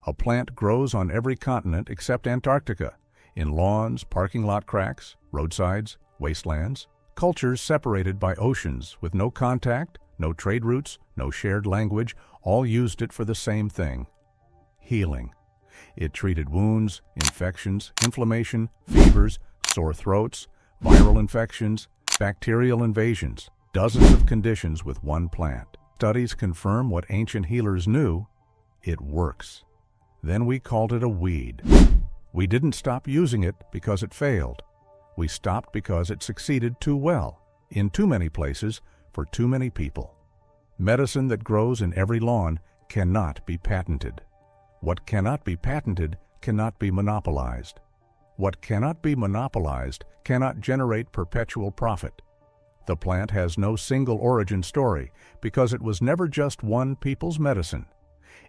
A plant grows on every continent except Antarctica, in lawns, parking lot cracks, roadsides, wastelands. Cultures separated by oceans with no contact, no trade routes, no shared language, all used it for the same thing: healing. It treated wounds, infections, inflammation, fevers, sore throats, viral infections, bacterial invasions, dozens of conditions with one plant. Studies confirm what ancient healers knew: it works. Then we called it a weed. We didn't stop using it because it failed. We stopped because it succeeded too well, in too many places, for too many people. Medicine that grows in every lawn cannot be patented. What cannot be patented cannot be monopolized. What cannot be monopolized cannot generate perpetual profit. The plant has no single origin story because it was never just one people's medicine.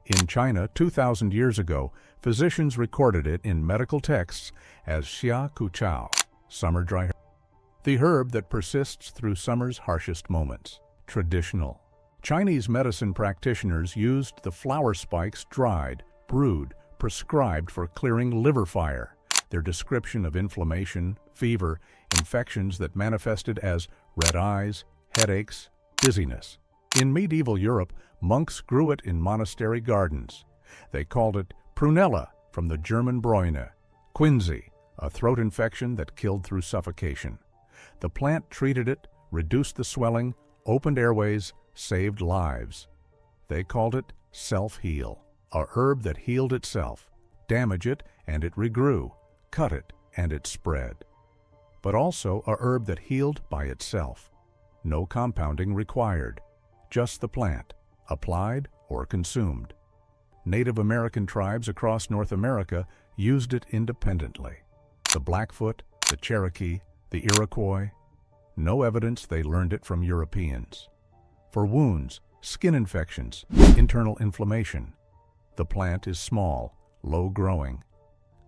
In China 2,000 years ago, physicians recorded it in medical texts as xia ku chao, summer dry herb, the herb that persists through summer's harshest moments. Traditional. Chinese medicine practitioners used the flower spikes dried, brewed, prescribed for clearing liver fire. Their description of inflammation, fever, infections that manifested as red eyes, headaches, dizziness. In medieval Europe, monks grew it in monastery gardens. They called it Prunella, from the German Bräune, quinsy, a throat infection that killed through suffocation. The plant treated it, reduced the swelling, opened airways, saved lives. They called it self-heal, a herb that healed itself. Damage it and it regrew, cut it and it spread. But also a herb that healed by itself. No compounding required, just the plant, applied or consumed. Native American tribes across North America used it independently. The Blackfoot, the Cherokee, the Iroquois. No evidence they learned it from Europeans. For wounds, skin infections, internal inflammation. The plant is small, low-growing,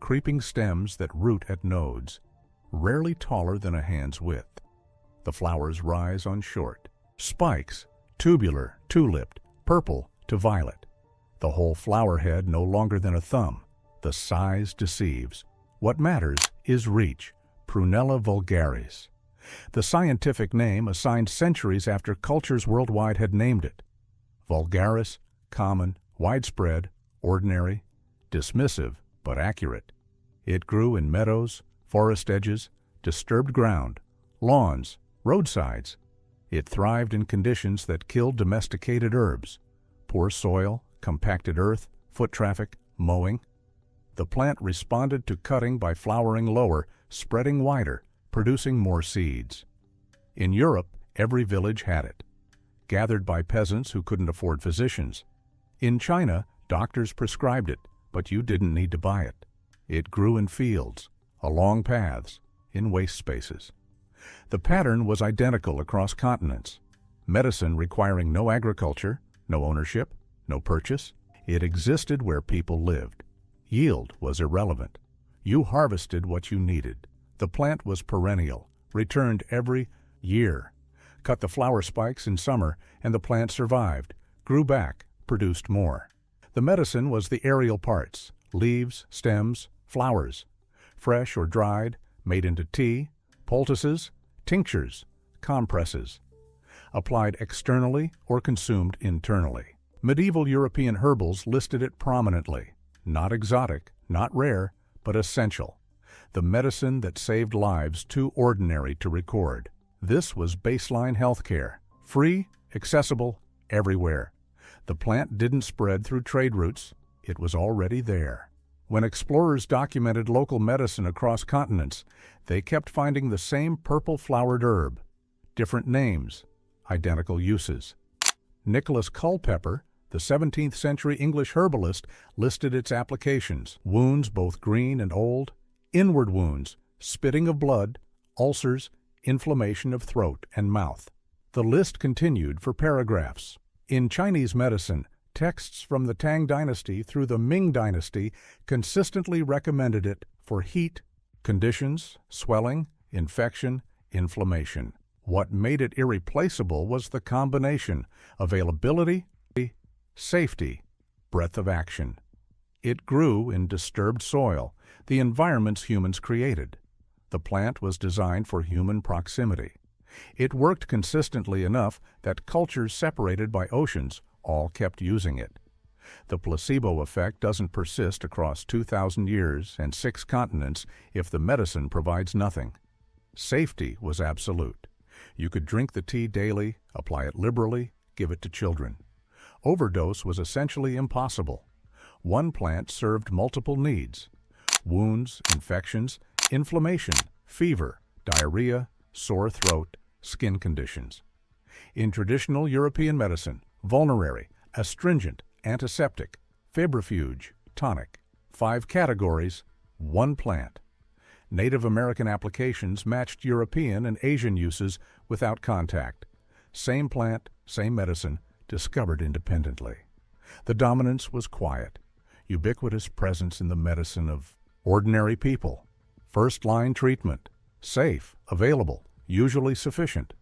creeping stems that root at nodes, rarely taller than a hand's width. The flowers rise on short spikes, tubular, two-lipped, purple to violet. The whole flower head no longer than a thumb. The size deceives. What matters is reach. Prunella vulgaris. The scientific name assigned centuries after cultures worldwide had named it. Vulgaris, common, widespread, ordinary, dismissive but accurate. It grew in meadows, forest edges, disturbed ground, lawns, roadsides. It thrived in conditions that killed domesticated herbs: poor soil, compacted earth, foot traffic, mowing. The plant responded to cutting by flowering lower, spreading wider, producing more seeds. In Europe, every village had it, gathered by peasants who couldn't afford physicians. In China, doctors prescribed it, but you didn't need to buy it. It grew in fields, along paths, in waste spaces. The pattern was identical across continents. Medicine requiring no agriculture, no ownership, no purchase. It existed where people lived. Yield was irrelevant. You harvested what you needed. The plant was perennial, returned every year. Cut the flower spikes in summer, and the plant survived, grew back, produced more. The medicine was the aerial parts: leaves, stems, flowers. Fresh or dried, made into tea, poultices, tinctures, compresses. Applied externally or consumed internally. Medieval European herbals listed it prominently. Not exotic, not rare, but essential. The medicine that saved lives too ordinary to record. This was baseline healthcare. Free, accessible, everywhere. The plant didn't spread through trade routes. It was already there. When explorers documented local medicine across continents, they kept finding the same purple-flowered herb. Different names, identical uses. Nicholas Culpeper, the 17th century English herbalist, listed its applications: wounds both green and old, inward wounds, spitting of blood, ulcers, inflammation of throat and mouth. The list continued for paragraphs. In Chinese medicine, texts from the Tang Dynasty through the Ming Dynasty consistently recommended it for heat, conditions, swelling, infection, inflammation. What made it irreplaceable was the combination: availability, safety, breadth of action. It grew in disturbed soil, the environments humans created. The plant was designed for human proximity. It worked consistently enough that cultures separated by oceans all kept using it. The placebo effect doesn't persist across 2,000 years and 6 continents if the medicine provides nothing. Safety was absolute. You could drink the tea daily, apply it liberally, give it to children. Overdose was essentially impossible. One plant served multiple needs: wounds, infections, inflammation, fever, diarrhea, sore throat, skin conditions. In traditional European medicine, vulnerary, astringent, antiseptic, febrifuge, tonic. 5 categories, 1 plant. Native American applications matched European and Asian uses without contact. Same plant, same medicine, discovered independently. The dominance was quiet, ubiquitous presence in the medicine of ordinary people. First-line treatment, safe, available, usually sufficient.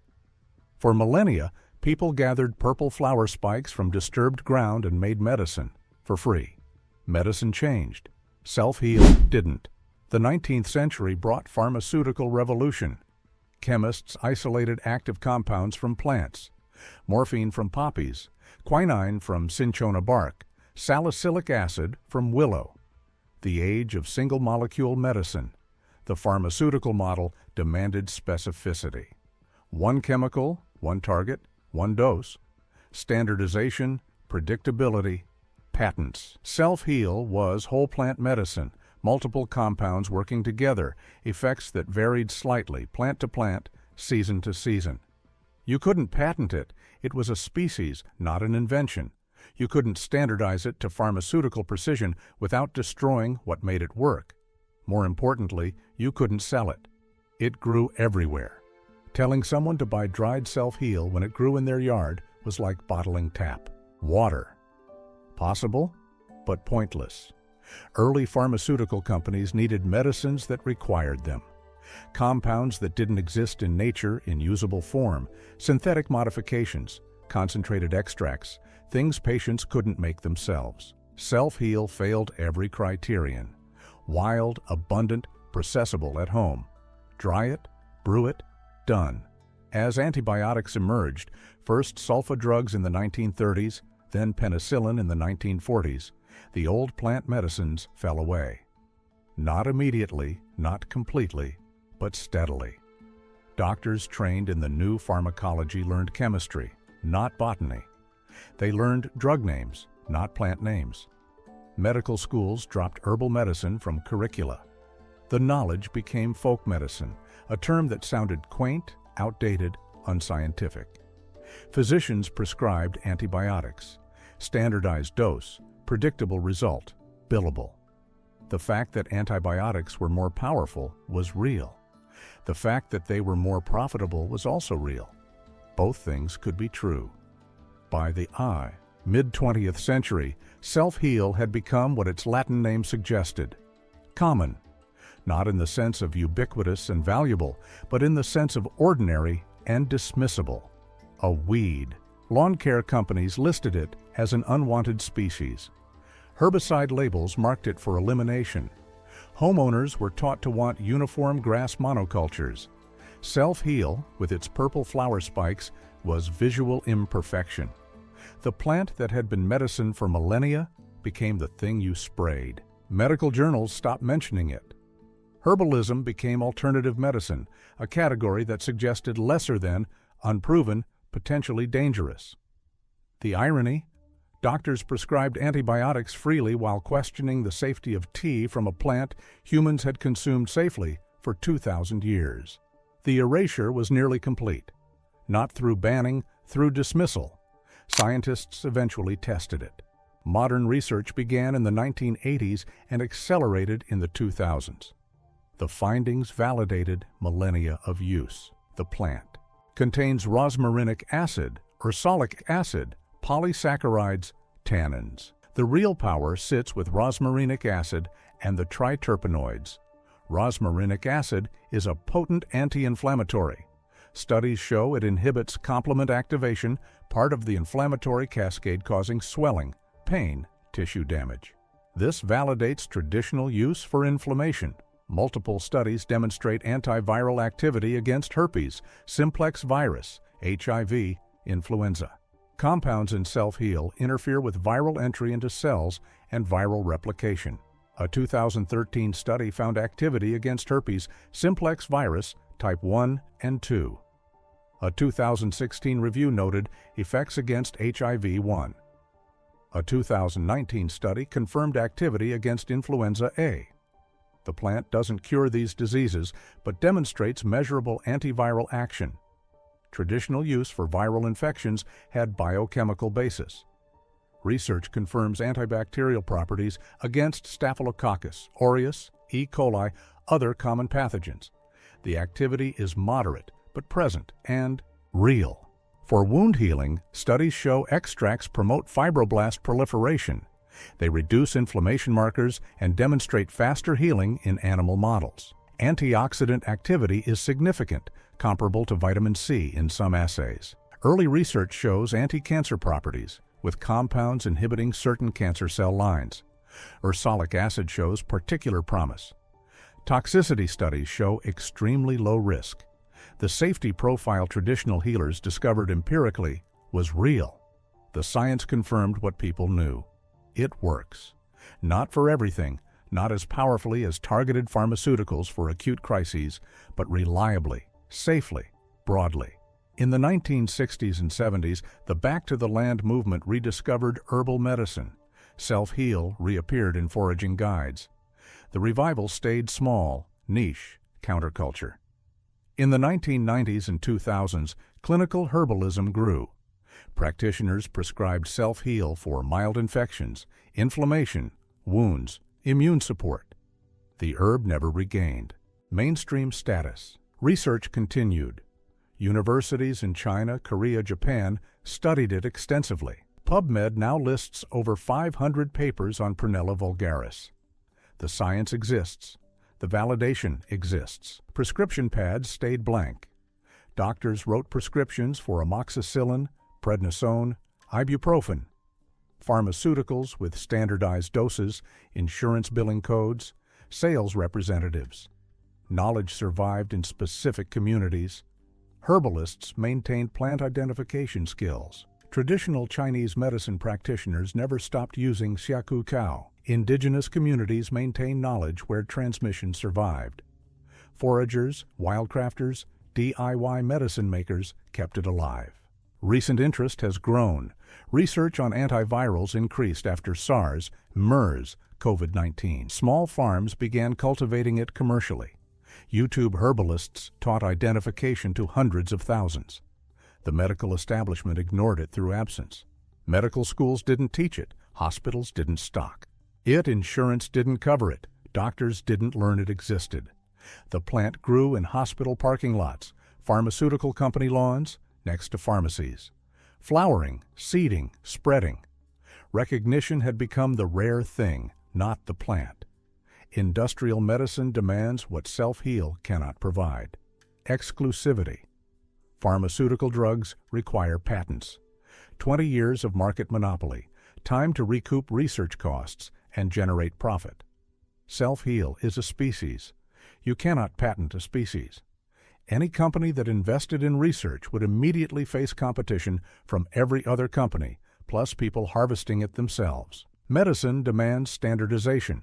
For millennia, people gathered purple flower spikes from disturbed ground and made medicine for free. Medicine changed. Self-heal didn't. The 19th century brought pharmaceutical revolution. Chemists isolated active compounds from plants: morphine from poppies, quinine from cinchona bark, salicylic acid from willow. The age of single-molecule medicine. The pharmaceutical model demanded specificity. 1 chemical, 1 target, 1 dose. Standardization, predictability, patents. Self-heal was whole plant medicine, multiple compounds working together, effects that varied slightly, plant to plant, season to season. You couldn't patent it. It was a species, not an invention. You couldn't standardize it to pharmaceutical precision without destroying what made it work. More importantly, you couldn't sell it. It grew everywhere. Telling someone to buy dried self-heal when it grew in their yard was like bottling tap water. Possible, but pointless. Early pharmaceutical companies needed medicines that required them. Compounds that didn't exist in nature in usable form, synthetic modifications, concentrated extracts, things patients couldn't make themselves. Self-heal failed every criterion. Wild, abundant, processable at home. Dry it, brew it, done. As antibiotics emerged, first sulfa drugs in the 1930s, then penicillin in the 1940s, the old plant medicines fell away. Not immediately, not completely, but steadily. Doctors trained in the new pharmacology learned chemistry, not botany. They learned drug names, not plant names. Medical schools dropped herbal medicine from curricula. The knowledge became folk medicine, a term that sounded quaint, outdated, unscientific. Physicians prescribed antibiotics, standardized dose, predictable result, billable. The fact that antibiotics were more powerful was real. The fact that they were more profitable was also real. Both things could be true. By the mid-20th century, self-heal had become what its Latin name suggested: common. Not in the sense of ubiquitous and valuable, but in the sense of ordinary and dismissible. A weed. Lawn care companies listed it as an unwanted species. Herbicide labels marked it for elimination. Homeowners were taught to want uniform grass monocultures. Self-heal, with its purple flower spikes, was visual imperfection. The plant that had been medicine for millennia became the thing you sprayed. Medical journals stopped mentioning it. Herbalism became alternative medicine, a category that suggested lesser than, unproven, potentially dangerous. The irony? Doctors prescribed antibiotics freely while questioning the safety of tea from a plant humans had consumed safely for 2,000 years. The erasure was nearly complete. Not through banning, through dismissal. Scientists eventually tested it. Modern research began in the 1980s and accelerated in the 2000s. The findings validated millennia of use. The plant contains rosmarinic acid, ursolic acid, polysaccharides, tannins. The real power sits with rosmarinic acid and the triterpenoids. Rosmarinic acid is a potent anti-inflammatory. Studies show it inhibits complement activation, part of the inflammatory cascade causing swelling, pain, tissue damage. This validates traditional use for inflammation. Multiple studies demonstrate antiviral activity against herpes, simplex virus, HIV, influenza. Compounds in self-heal interfere with viral entry into cells and viral replication. A 2013 study found activity against herpes, simplex virus, type 1 and 2. A 2016 review noted effects against HIV-1. A 2019 study confirmed activity against influenza A. The plant doesn't cure these diseases, but demonstrates measurable antiviral action. Traditional use for viral infections had biochemical basis. Research confirms antibacterial properties against Staphylococcus aureus, E. coli, other common pathogens. The activity is moderate, but present and real. For wound healing, studies show extracts promote fibroblast proliferation. They reduce inflammation markers and demonstrate faster healing in animal models. Antioxidant activity is significant, comparable to vitamin C in some assays. Early research shows anti-cancer properties, with compounds inhibiting certain cancer cell lines. Ursolic acid shows particular promise. Toxicity studies show extremely low risk. The safety profile traditional healers discovered empirically was real. The science confirmed what people knew. It works. Not for everything, not as powerfully as targeted pharmaceuticals for acute crises, but reliably, safely, broadly. In the 1960s and 70s, the Back to the Land movement rediscovered herbal medicine. Self-heal reappeared in foraging guides. The revival stayed small, niche, counterculture. In the 1990s and 2000s, clinical herbalism grew. Practitioners prescribed self-heal for mild infections, inflammation, wounds, immune support. The herb never regained mainstream status. Research continued. Universities in China, Korea, Japan studied it extensively. PubMed now lists over 500 papers on Prunella vulgaris. The science exists. The validation exists. Prescription pads stayed blank. Doctors wrote prescriptions for amoxicillin, prednisone, ibuprofen. Pharmaceuticals with standardized doses, insurance billing codes, sales representatives. Knowledge survived in specific communities. Herbalists maintained plant identification skills. Traditional Chinese medicine practitioners never stopped using xiaku cow. Indigenous communities maintained knowledge where transmission survived. Foragers, wildcrafters, DIY medicine makers kept it alive. Recent interest has grown. Research on antivirals increased after SARS, MERS, COVID-19. Small farms began cultivating it commercially. YouTube herbalists taught identification to hundreds of thousands. The medical establishment ignored it through absence. Medical schools didn't teach it. Hospitals didn't stock it. Insurance didn't cover it. Doctors didn't learn it existed. The plant grew in hospital parking lots, pharmaceutical company lawns, next to pharmacies. Flowering, seeding, spreading. Recognition had become the rare thing, not the plant. Industrial medicine demands what self-heal cannot provide. Exclusivity. Pharmaceutical drugs require patents. 20 years of market monopoly, time to recoup research costs and generate profit. Self-heal is a species. You cannot patent a species. Any company that invested in research would immediately face competition from every other company, plus people harvesting it themselves. Medicine demands standardization.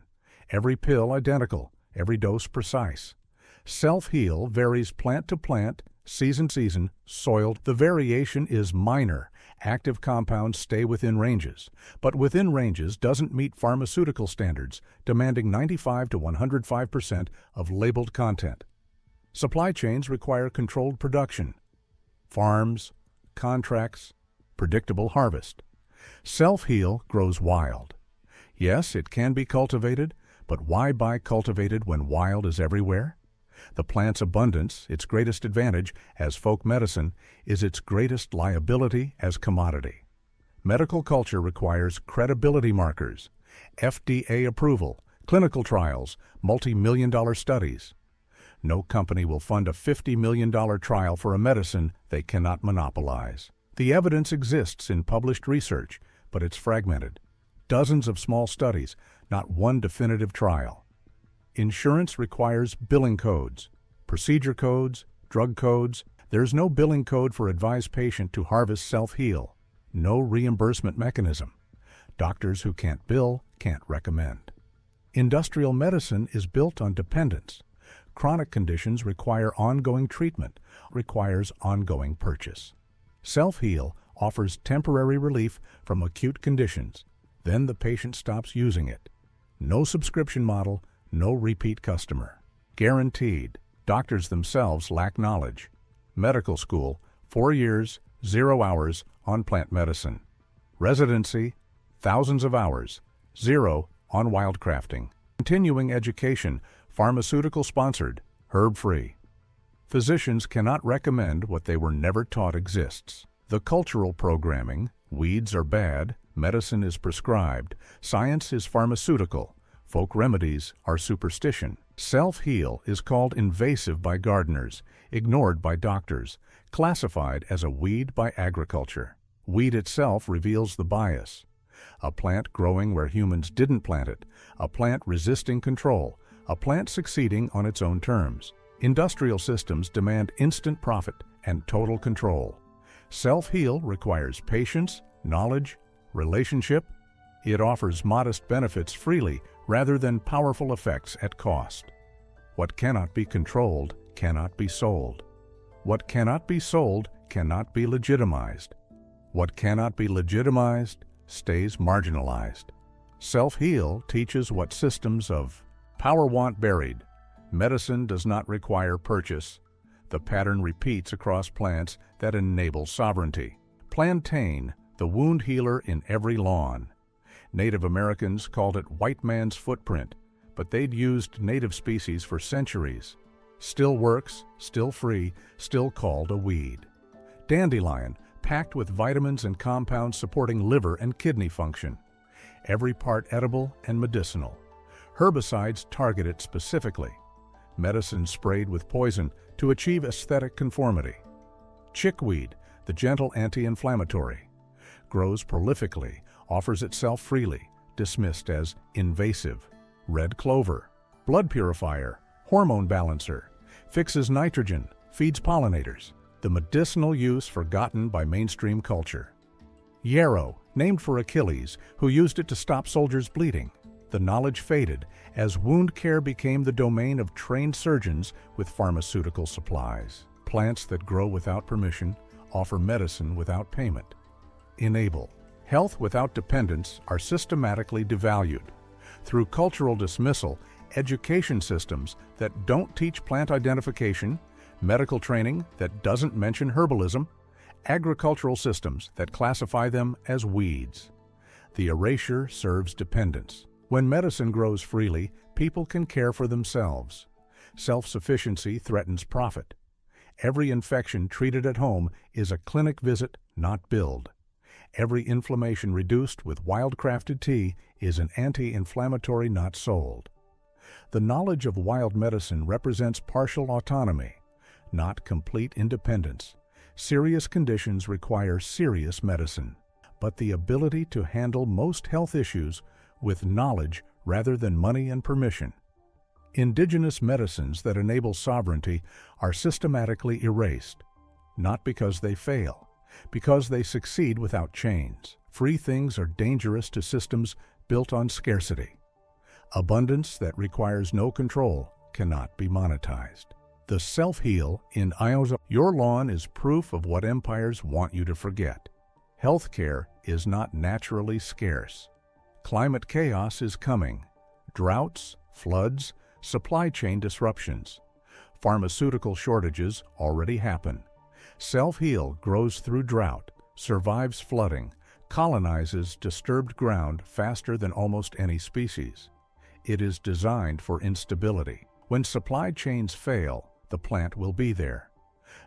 Every pill identical, every dose precise. Self-heal varies plant to plant, season to season, soil. The variation is minor. Active compounds stay within ranges, but within ranges doesn't meet pharmaceutical standards, demanding 95 to 105% of labeled content. Supply chains require controlled production. Farms, contracts, predictable harvest. Self-heal grows wild. Yes, it can be cultivated, but why buy cultivated when wild is everywhere? The plant's abundance, its greatest advantage as folk medicine, is its greatest liability as commodity. Medical culture requires credibility markers, FDA approval, clinical trials, multi-million-dollar studies. No company will fund a $50 million trial for a medicine they cannot monopolize. The evidence exists in published research, but it's fragmented. Dozens of small studies, not one definitive trial. Insurance requires billing codes, procedure codes, drug codes. There's no billing code for advised patient to harvest self-heal. No reimbursement mechanism. Doctors who can't bill can't recommend. Industrial medicine is built on dependence. Chronic conditions require ongoing treatment, requires ongoing purchase. Self-heal offers temporary relief from acute conditions. Then the patient stops using it. No subscription model, no repeat customer. Guaranteed. Doctors themselves lack knowledge. Medical school, 4 years, 0 hours on plant medicine. Residency, thousands of hours, 0 on wildcrafting. Continuing education, pharmaceutical-sponsored, herb-free. Physicians cannot recommend what they were never taught exists. The cultural programming, weeds are bad, medicine is prescribed, science is pharmaceutical, folk remedies are superstition. Self-heal is called invasive by gardeners, ignored by doctors, classified as a weed by agriculture. Weed itself reveals the bias. A plant growing where humans didn't plant it, a plant resisting control, a plant succeeding on its own terms. Industrial systems demand instant profit and total control. Self-heal requires patience, knowledge, relationship. It offers modest benefits freely rather than powerful effects at cost. What cannot be controlled cannot be sold. What cannot be sold cannot be legitimized. What cannot be legitimized stays marginalized. Self-heal teaches what systems of power want buried. Medicine does not require purchase. The pattern repeats across plants that enable sovereignty. Plantain, the wound healer in every lawn. Native Americans called it white man's footprint, but they'd used native species for centuries. Still works, still free, still called a weed. Dandelion, packed with vitamins and compounds supporting liver and kidney function. Every part edible and medicinal. Herbicides target it specifically. Medicine sprayed with poison to achieve aesthetic conformity. Chickweed, the gentle anti-inflammatory. Grows prolifically, offers itself freely, dismissed as invasive. Red clover, blood purifier, hormone balancer, fixes nitrogen, feeds pollinators. The medicinal use forgotten by mainstream culture. Yarrow, named for Achilles, who used it to stop soldiers bleeding. The knowledge faded as wound care became the domain of trained surgeons with pharmaceutical supplies. Plants that grow without permission offer medicine without payment. Enable. Health without dependence are systematically devalued. Through cultural dismissal, education systems that don't teach plant identification, medical training that doesn't mention herbalism, agricultural systems that classify them as weeds. The erasure serves dependence. When medicine grows freely, people can care for themselves. Self-sufficiency threatens profit. Every infection treated at home is a clinic visit, not billed. Every inflammation reduced with wildcrafted tea is an anti-inflammatory not sold. The knowledge of wild medicine represents partial autonomy, not complete independence. Serious conditions require serious medicine, but the ability to handle most health issues with knowledge rather than money and permission. Indigenous medicines that enable sovereignty are systematically erased, not because they fail, because they succeed without chains. Free things are dangerous to systems built on scarcity. Abundance that requires no control cannot be monetized. The self-heal in Iowa. Your lawn is proof of what empires want you to forget. Healthcare is not naturally scarce. Climate chaos is coming. Droughts, floods, supply chain disruptions. Pharmaceutical shortages already happen. Self-heal grows through drought, survives flooding, colonizes disturbed ground faster than almost any species. It is designed for instability. When supply chains fail, the plant will be there.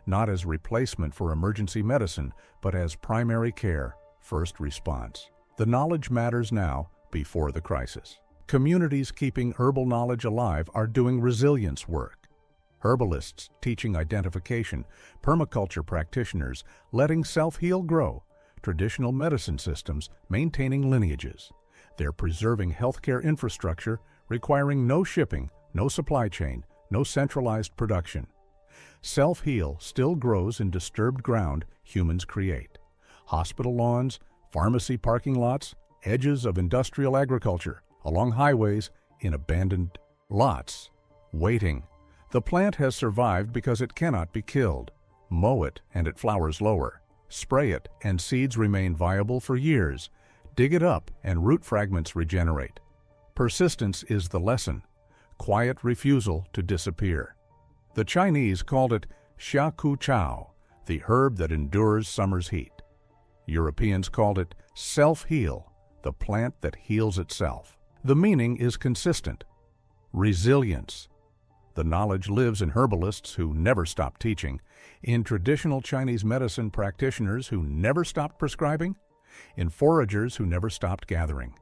Not as replacement for emergency medicine, but as primary care, first response. The knowledge matters now, before the crisis. Communities keeping herbal knowledge alive are doing resilience work. Herbalists teaching identification, permaculture practitioners letting self-heal grow, traditional medicine systems maintaining lineages. They're preserving healthcare infrastructure, requiring no shipping, no supply chain, no centralized production. Self-heal still grows in disturbed ground humans create. Hospital lawns, pharmacy parking lots, edges of industrial agriculture, along highways, in abandoned lots. Waiting. The plant has survived because it cannot be killed. Mow it and it flowers lower. Spray it and seeds remain viable for years. Dig it up and root fragments regenerate. Persistence is the lesson. Quiet refusal to disappear. The Chinese called it xia ku chao, the herb that endures summer's heat. Europeans called it self-heal, the plant that heals itself. The meaning is consistent. Resilience. The knowledge lives in herbalists who never stopped teaching, in traditional Chinese medicine practitioners who never stopped prescribing, in foragers who never stopped gathering,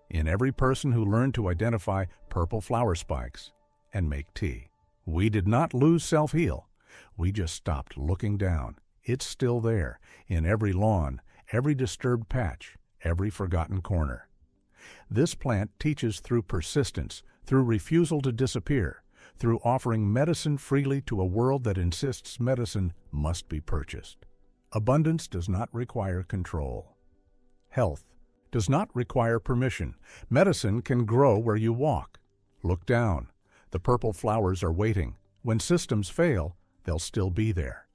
in every person who learned to identify purple flower spikes and make tea. We did not lose self-heal. We just stopped looking down. It's still there, in every lawn, every disturbed patch, every forgotten corner. This plant teaches through persistence, through refusal to disappear, through offering medicine freely to a world that insists medicine must be purchased. Abundance does not require control. Health does not require permission. Medicine can grow where you walk. Look down. The purple flowers are waiting. When systems fail, they'll still be there.